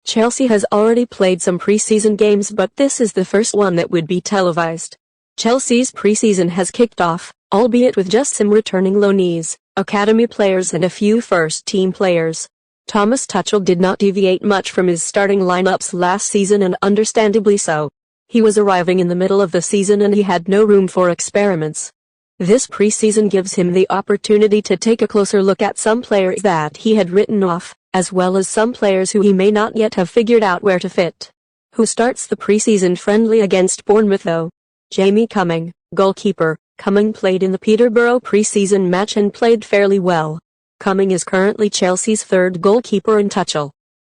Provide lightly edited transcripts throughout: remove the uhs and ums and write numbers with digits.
Chelsea has already played some preseason games, but this is the first one that would be televised. Chelsea's preseason has kicked off, albeit with just some returning loanees, academy players and a few first-team players. Thomas Tuchel did not deviate much from his starting lineups last season, and understandably so. He was arriving in the middle of the season and he had no room for experiments. This preseason gives him the opportunity to take a closer look at some players that he had written off, as well as some players who he may not yet have figured out where to fit. Who starts the preseason friendly against Bournemouth though? Jamie Cumming, goalkeeper. Cumming played in the Peterborough preseason match and played fairly well. Cumming is currently Chelsea's third goalkeeper and Tuchel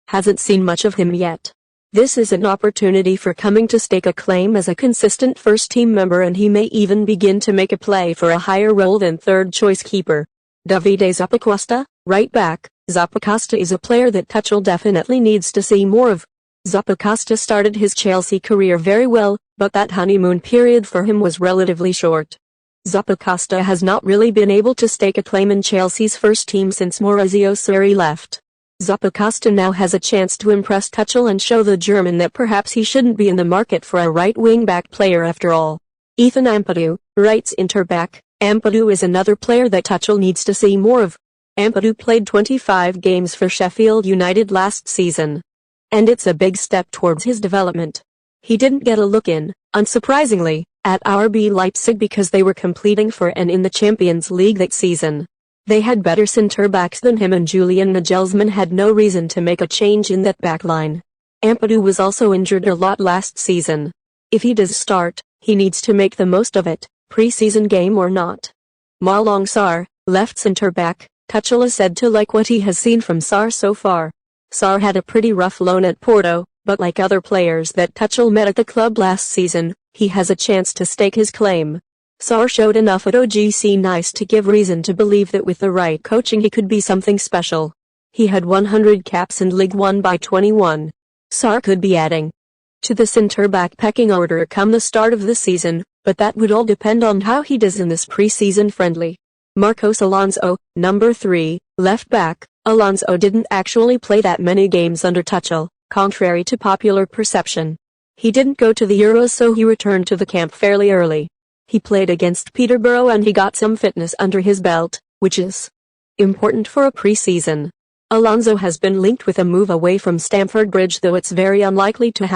hasn't seen much of him yet. This is an opportunity for Cumming to stake a claim as a consistent first-team member, and he may even begin to make a play for a higher role than third-choice keeper. Davide Zappacosta, right back. Zappacosta is a player that Tuchel definitely needs to see more of. Zappacosta started his Chelsea career very well, but that honeymoon period for him was relatively short. Zappacosta has not really been able to stake a claim in Chelsea's first team since Maurizio Sarri left. Zappacosta now has a chance to impress Tuchel and show the German that perhaps he shouldn't be in the market for a right wing-back player after all. Ethan Ampadu, right centre-back. Ampadu is another player that Tuchel needs to see more of. Ampadu played 25 games for Sheffield United last season, and it's a big step towards his development. He didn't get a look in, unsurprisingly, at RB Leipzig because they were competing for and in the Champions League that season. They had better centre-backs than him, and Julian Nagelsmann had no reason to make a change in that backline. Ampadu was also injured a lot last season. If he does start, he needs to make the most of it, preseason game or not. Malang Sarr, left centre-back. Tuchel is said to like what he has seen from Sarr so far. Sarr had a pretty rough loan at Porto, but like other players that Tuchel met at the club last season, he has a chance to stake his claim. Sarr showed enough at OGC Nice to give reason to believe that with the right coaching he could be something special. He had 100 caps in League One by 21. Sarr could be adding to the centre-back pecking order come the start of the season, but that would all depend on how he does in this pre-season friendly. Marcos Alonso, number 3, left back. Alonso didn't actually play that many games under Tuchel, contrary to popular perception. He didn't go to the Euros, so he returned to the camp fairly early. He played against Peterborough and he got some fitness under his belt, which is important for a pre-season. Alonso has been linked with a move away from Stamford Bridge, though it's very unlikely to happen.